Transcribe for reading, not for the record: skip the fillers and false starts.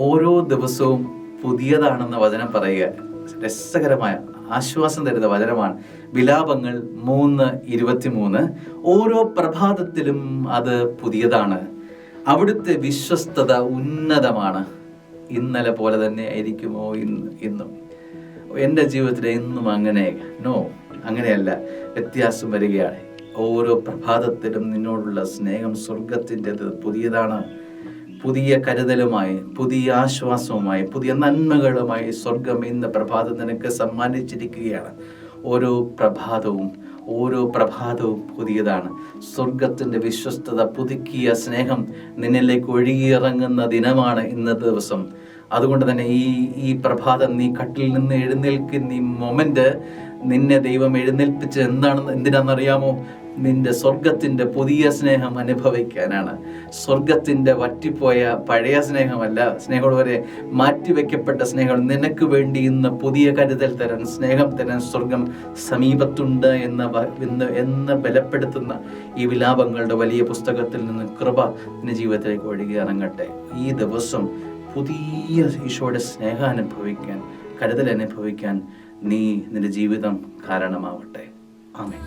ഓരോ ദിവസവും പുതിയതാണെന്ന വചനം പറയുക രസകരമായ ആശ്വാസം തരുന്ന വചനമാണ്. വിലാപങ്ങൾ 3:23. ഓരോ പ്രഭാതത്തിലും അത് പുതിയതാണ്, അവിടുത്തെ വിശ്വസ്തത ഉന്നതമാണ്. ഇന്നലെ പോലെ തന്നെ ആയിരിക്കുമോ ഇന്നും? എൻ്റെ ജീവിതത്തിൽ ഇന്നും അങ്ങനെയല്ല, വ്യത്യാസം വരികയാണ്. ഓരോ പ്രഭാതത്തിലും നിന്നോടുള്ള സ്നേഹം സ്വർഗത്തിൻ്റെത് പുതിയതാണ്. പുതിയ കരുതലുമായി, പുതിയ ആശ്വാസവുമായി, പുതിയ നന്മകളുമായി സ്വർഗം ഇന്ന് പ്രഭാതം നിനക്ക് സമ്മാനിച്ചിരിക്കുകയാണ്. ഓരോ പ്രഭാതവും പുതിയതാണ്. സ്വർഗത്തിൻ്റെ വിശ്വസ്തത, പുതുക്കിയ സ്നേഹം നിന്നിലേക്ക് ഒഴുകിയിറങ്ങുന്ന ദിനമാണ് ഇന്നത്തെ ദിവസം. അതുകൊണ്ട് തന്നെ ഈ പ്രഭാതം നീ കട്ടിൽ നിന്ന് എഴുന്നേൽക്കുന്ന ഈ മൊമെന്റ് നിന്നെ ദൈവം എഴുന്നേൽപ്പിച്ച് എന്തിനാണെന്നറിയാമോ? നിന്റെ സ്വർഗത്തിൻ്റെ പുതിയ സ്നേഹം അനുഭവിക്കാനാണ്. സ്വർഗത്തിൻ്റെ വറ്റിപ്പോയ പഴയ സ്നേഹമല്ല, സ്നേഹമുള്ളവരെ, മാറ്റിവെക്കപ്പെട്ട സ്നേഹം നിനക്ക് വേണ്ടി ഇന്ന് പുതിയ കരുതൽ തരാൻ, സ്നേഹം തരാൻ സ്വർഗം സമീപത്തുണ്ട് എന്ന് ബലപ്പെടുത്തുന്ന ഈ വിലാപങ്ങളുടെ വലിയ പുസ്തകത്തിൽ നിന്ന് കൃപ നിന്റെ ജീവിതത്തിലേക്ക് ഒഴുകി ഇറങ്ങട്ടെ. ഈ ദിവസം പുതിയ ഈശോയുടെ സ്നേഹം അനുഭവിക്കാൻ, കരുതൽ അനുഭവിക്കാൻ നിന്റെ ജീവിതം കാരണമാവട്ടെ. ആമേൻ.